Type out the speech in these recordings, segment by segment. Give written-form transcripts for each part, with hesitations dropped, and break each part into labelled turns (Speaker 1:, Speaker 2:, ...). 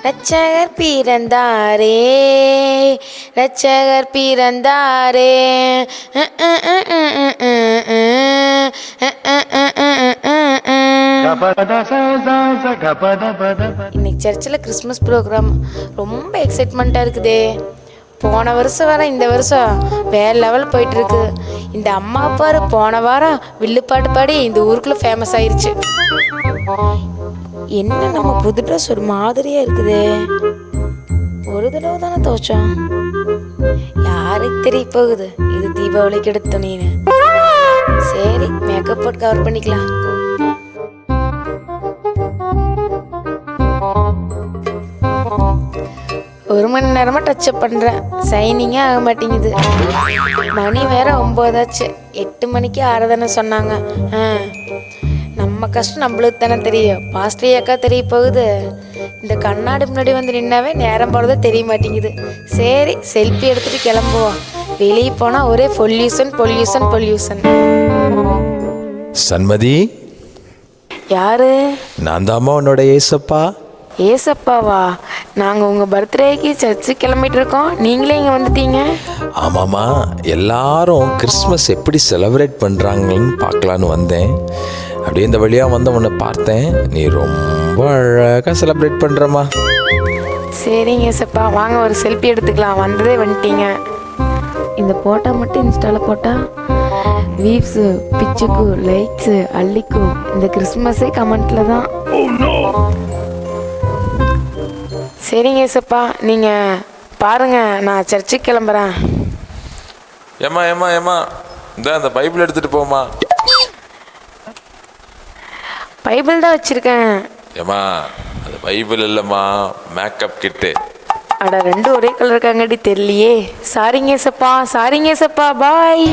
Speaker 1: ரட்சகர் பிறந்தாரே, ரட்சகர் பிறந்தாரே. இன்னைக்கு சர்ச்சில் கிறிஸ்மஸ் ப்ரோக்ராம் ரொம்ப எக்ஸைட்மெண்ட்டாக இருக்குதே. போன வருஷம் வர இந்த வருஷம் வேற லெவல் போயிட்டுருக்கு. இந்த அம்மா பாரு போன வாரம் வில்லுப்பாட்டு பாடி இந்த ஊருக்குள்ளே ஃபேமஸ் ஆயிடுச்சு. என்ன நம்ம புது ட்ரெஸ் ஒரு மாதிரியாக இருக்குதே. ஒரு தடவை தானே துவைச்சோம். யாருக்கு தெரிய போகுது இது தீபாவளிக்கு எடுத்த நீனு. சரி மேக்கப் போட்டு கவர் பண்ணிக்கலாம். ஒரு மணி நேரமாக டச்சப் பண்ணுறேன், சைனிங்கே ஆக மாட்டேங்குது. மணி வேற 9 ஆச்சு. 8 மணிக்கு ஆறதானே சொன்னாங்க. நம்ம கஷ்டம் நம்மளுக்கு தானே தெரியும். பாஸ்டரி அக்கா தெரிய போகுது. இந்த கண்ணாடி முன்னாடி வந்து நின்னாவே நேரம் போகிறதே தெரிய மாட்டேங்குது. சரி செல்ஃபி எடுத்துகிட்டு கிளம்புவோம். வெளியே போனால் ஒரே பொல்யூஷன் பொல்யூஷன் பொல்யூஷன்.
Speaker 2: சண்மதி,
Speaker 1: யாரு?
Speaker 2: நான் தாம்மா உன்னோட ஏசப்பா.
Speaker 1: ஏசப்பாவா? நாங்கள் உங்கள் பர்த்டேக்கு சர்ச்சு கிளம்பிட்டு இருக்கோம், நீங்களே இங்கே வந்துட்டீங்க.
Speaker 2: ஆமாம்மா, எல்லாரும் கிறிஸ்மஸ் எப்படி செலிப்ரேட் பண்ணுறாங்கன்னு பார்க்கலான்னு வந்தேன். அப்படியே இந்த வழியாக வந்து உன்னை பார்த்தேன். நீ ரொம்ப அழகாக செலிப்ரேட் பண்ணுறம்மா.
Speaker 1: சரிங்க ஏசப்பா, வாங்க ஒரு செல்ஃபி எடுத்துக்கலாம். வந்ததே வந்துட்டீங்க. இந்த போட்டோ மட்டும் இன்ஸ்டாவில் போட்டால் வீவ்ஸு பிச்சுக்கு லைக்ஸு அள்ளிக்கும். இந்த கிறிஸ்மஸே கமெண்ட்டில் தான். சரிங்க ஏசப்பா, நீங்கள் பாருங்கள், நான் சர்ச்சுக்கு கிளம்புறேன்.
Speaker 2: ஏம்மா ஏம்மா ஏம்மா, இந்த அந்த பைபிள் எடுத்துகிட்டு போம்மா.
Speaker 1: பைபிள் தான் வச்சுருக்கேன்.
Speaker 2: ஏம்மா அது பைபிள் இல்லைம்மா, மேக்கப் கிட்டு.
Speaker 1: அட ரெண்டும் ஒரே கலர் இருக்காங்கடி தெரியலையே. சாரிங்க ஏசப்பா, சாரிங்க ஏசப்பா, பாய்.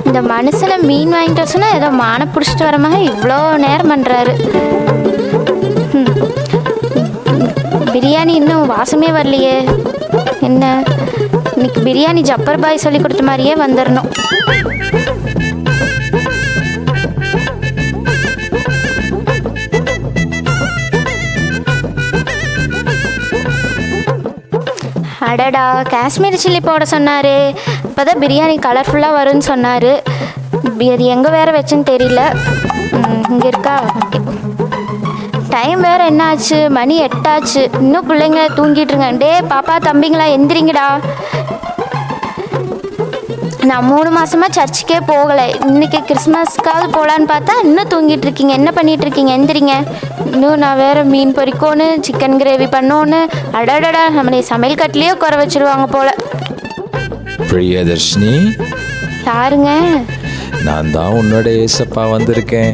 Speaker 3: இந்த மனுஷனை மீன் வாங்கிட்டு வச்சுன்னா ஏதோ மானை பிடிச்சிட்டு வர மாதிரி இவ்வளோ நேரம் பண்ணுறாரு. பிரியாணி இன்னும் வாசமே வரலையே. என்ன இன்னைக்கு பிரியாணி ஜப்பர் பாய் சொல்லி கொடுத்த மாதிரியே வந்துடணும். அடடா, காஷ்மீரி சில்லி போட சொன்னார். இப்போ தான் பிரியாணி கலர்ஃபுல்லாக வரும்னு சொன்னார். அது எங்கே வேறு வச்சுன்னு தெரியல. இங்கே இருக்கா? டைம் வேறு என்ன ஆச்சு? மணி 8 ஆச்சு. இன்னும் பிள்ளைங்க தூங்கிட்டுருங்க. டே பாப்பா தம்பிங்களா எந்திரிங்கடா. நான் 3 மாதமாக சர்ச்சுக்கே போகலை. இன்றைக்கி கிறிஸ்மஸ்க்காவது போகலான்னு பார்த்தா இன்னும் தூங்கிட்டு இருக்கீங்க. என்ன பண்ணிகிட்டு இருக்கீங்க? எந்திரிங்க. இன்னும் நான் வேறு மீன் பொரிக்கோன்னு சிக்கன் கிரேவி பண்ணோன்னு. அடடடா, நம்மளை சமையல் கட்டிலேயே குறை வச்சுருவாங்க போல்.
Speaker 2: பிரியதர்ஷினி,
Speaker 3: யாருங்க?
Speaker 2: நான் தான் உன்னோட ஏசப்பா வந்திருக்கேன்.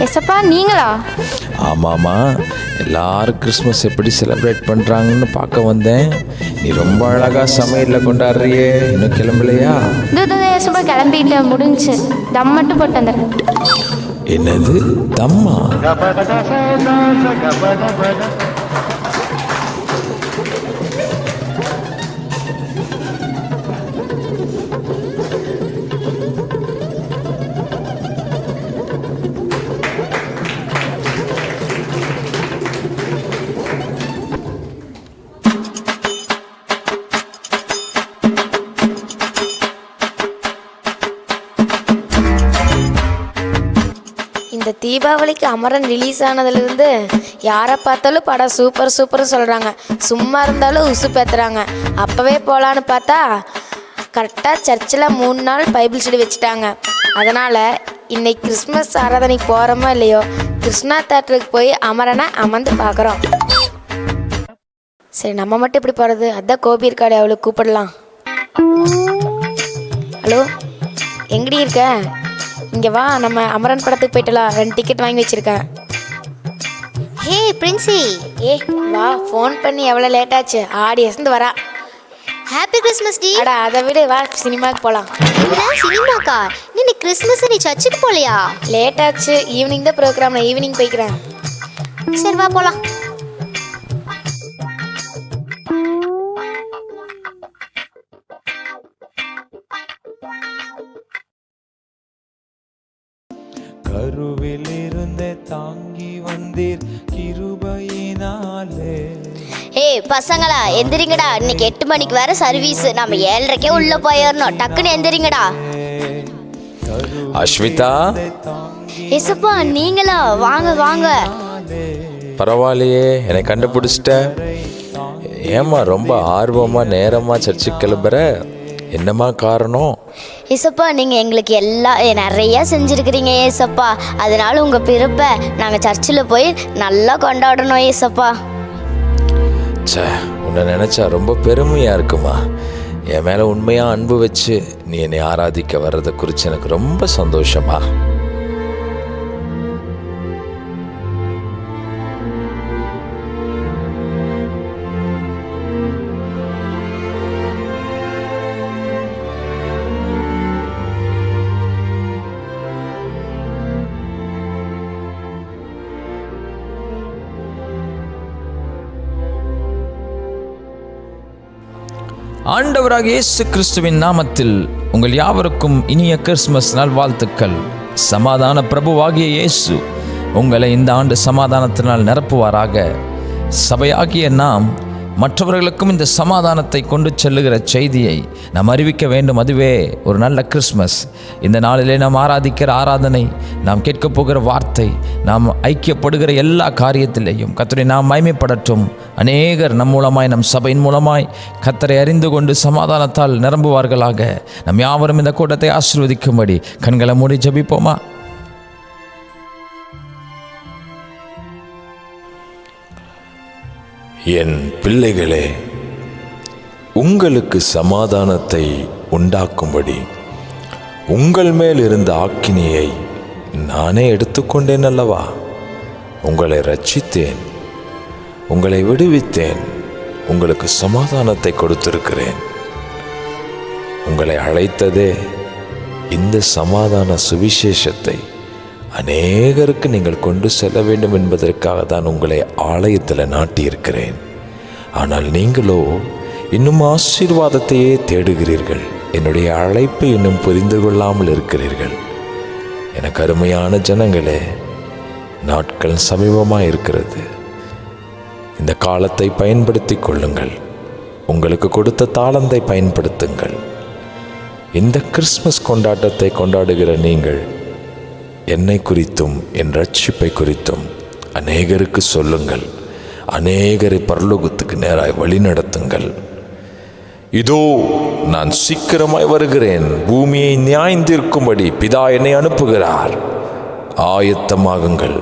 Speaker 3: எசப்பா நீங்களா?
Speaker 2: ஆமாம்மா, எல்லாரும் கிறிஸ்மஸ் எப்படி செலிப்ரேட் பண்ணுறாங்கன்னு பார்க்க வந்தேன். நீ ரொம்ப அழகாக சமையலில் கொண்டாடுறியே, இன்னும் கிளம்பலையா?
Speaker 3: எசப்பா கிளம்பிட்டு முடிஞ்சு. தம் மட்டும் போட்டு வந்துடுறேன்.
Speaker 2: என்னது தம்மா?
Speaker 1: இந்த தீபாவளிக்கு அமரன் ரிலீஸ் ஆனதுலேருந்து யாரை பார்த்தாலும் படம் சூப்பர் சூப்பர்னு சொல்கிறாங்க. சும்மா இருந்தாலும் உசு பேத்துறாங்க. அப்போவே போகலான்னு பார்த்தா கரெக்டாக சர்ச்சில் 3 நாள் பைபிள் ஸ்டடி வச்சுட்டாங்க. அதனால் இன்னைக்கு கிறிஸ்மஸ் ஆராதனைக்கு போகிறோமோ இல்லையோ, கிருஷ்ணா தேட்டருக்கு போய் அமரனை அமர்ந்து பார்க்குறோம். சரி நம்ம மட்டும் எப்படி போகிறது? அதான் கோபி இருக்காடு, அவளுக்கு கூப்பிடலாம். ஹலோ, எங்கடி இருக்க? இங்கே வா, நம்ம அமரன் படத்துக்கு போயிட்டலாம். 2 டிக்கெட் வாங்கி வச்சுருக்கேன்.
Speaker 4: ஹே பிரின்சி,
Speaker 1: ஏ வா, ஃபோன் பண்ணி எவ்வளோ லேட் ஆச்சு, ஆடி அசந்து வரா.
Speaker 4: ஹாப்பி கிறிஸ்மஸ் டி.
Speaker 1: அடா அதை விட வா, சினிமாவுக்கு போகலாம்.
Speaker 4: என்ன சினிமாக்கா? நீ கிறிஸ்மஸ் நீ சர்ச்சுக்கு போகலையா?
Speaker 1: லேட் ஆச்சு, ஈவினிங் தான் ப்ரோக்ராம், நான் ஈவினிங் போய்க்கிறேன்.
Speaker 4: சரி வா போகலாம்.
Speaker 5: கருவிலிருந்தே தாங்கி வந்தீர் கிருபையினாலே.
Speaker 4: ஏய் பசங்களா எந்திரிங்கடா, இன்னைக்கு 8 மணிக்கு வேற சர்வீஸ், நம்ம 7:30 உள்ள போயிடணும். டக்குன்னு எந்திரிங்கடா.
Speaker 2: அஸ்விதா,
Speaker 4: ஏசப்பா நீங்களா? வாங்க வாங்க.
Speaker 2: பரவாயில்லையே, என்னை கண்டுபிடிச்சிட்ட. ஏம்மா ரொம்ப ஆர்வமாக நேரமாக சர்ச்சுக்கு கிளம்புற? என்னம்மா காரணம்?
Speaker 4: ஏசப்பா நீங்கள் எங்களுக்கு நிறையா செஞ்சுருக்கிறீங்க ஏசப்பா. அதனால உங்கள் பிறப்பை நாங்கள் சர்ச்சில் போய் நல்லா கொண்டாடணும் ஏசப்பா.
Speaker 2: சே, உன்னை நினச்சா ரொம்ப பெருமையாக இருக்குமா. என் மேலே உண்மையாக அன்பு வச்சு நீ என்னை ஆராதிக்க வர்றதை குறித்து எனக்கு ரொம்ப சந்தோஷமா.
Speaker 6: ஆண்டவராக இயேசு கிறிஸ்துவின் நாமத்தில் உங்கள் யாவருக்கும் இனிய கிறிஸ்துமஸ் நல்வாழ்த்துக்கள். சமாதான பிரபுவாகிய இயேசு உங்களை இந்த ஆண்டு சமாதானத்தினால் நிரப்புவாராக. சபையாகிய நாம் மற்றவர்களுக்கும் இந்த சமாதானத்தை கொண்டு செல்லுகிற செய்தியை நாம் அறிவிக்க வேண்டும். அதுவே ஒரு நல்ல கிறிஸ்மஸ். இந்த நாளிலே நாம் ஆராதிக்கிற ஆராதனை, நாம் கேட்கப் போகிற வார்த்தை, நாம் ஐக்கியப்படுகிற எல்லா காரியத்திலேயும் கர்த்தரை நாம் மகிமைப்படட்டும். அநேகர் நம் மூலமாய், நம் சபையின் மூலமாய் கர்த்தரை அறிந்து கொண்டு சமாதானத்தால் நிரம்புவார்களாக. நம் யாவரும் இந்த கூட்டத்தை ஆசீர்வதிக்கும்படி கண்களை மூடி ஜெபிப்போமா?
Speaker 2: என் பிள்ளைகளே, உங்களுக்கு சமாதானத்தை உண்டாக்கும்படி உங்கள் மேல் இருந்த ஆக்கினியை நானே எடுத்துக்கொண்டேன் அல்லவா? உங்களை ரட்சித்தேன், உங்களை விடுவித்தேன், உங்களுக்கு சமாதானத்தை கொடுத்திருக்கிறேன். உங்களை அழைத்ததே இந்த சமாதான சுவிசேஷத்தை அநேகருக்கு நீங்கள் கொண்டு செல்ல வேண்டும் என்பதற்காக தான் உங்களை ஆலயத்தில் நாட்டியிருக்கிறேன். ஆனால் நீங்களோ இன்னும் ஆசீர்வாதத்தையே தேடுகிறீர்கள். என்னுடைய அழைப்பை இன்னும் புரிந்து கொள்ளாமல் இருக்கிறீர்கள். எனக்கு அருமையான ஜனங்களே, நாட்கள் சமீபமாக இருக்கிறது. இந்த காலத்தை பயன்படுத்தி கொள்ளுங்கள். உங்களுக்கு கொடுத்த தாளந்தை பயன்படுத்துங்கள். இந்த கிறிஸ்மஸ் கொண்டாட்டத்தை கொண்டாடுகிற நீங்கள் என்னை குறித்தும் என் ரட்சிப்பை குறித்தும் அநேகருக்கு சொல்லுங்கள். அநேகரை பரலோகத்துக்கு நேராய் வழி நடத்துங்கள். இதோ நான் சீக்கிரமாய் வருகிறேன். பூமியை நியாயந்தீர்க்கும்படி பிதா என்னை அனுப்புகிறார். ஆயத்தமாகுங்கள்.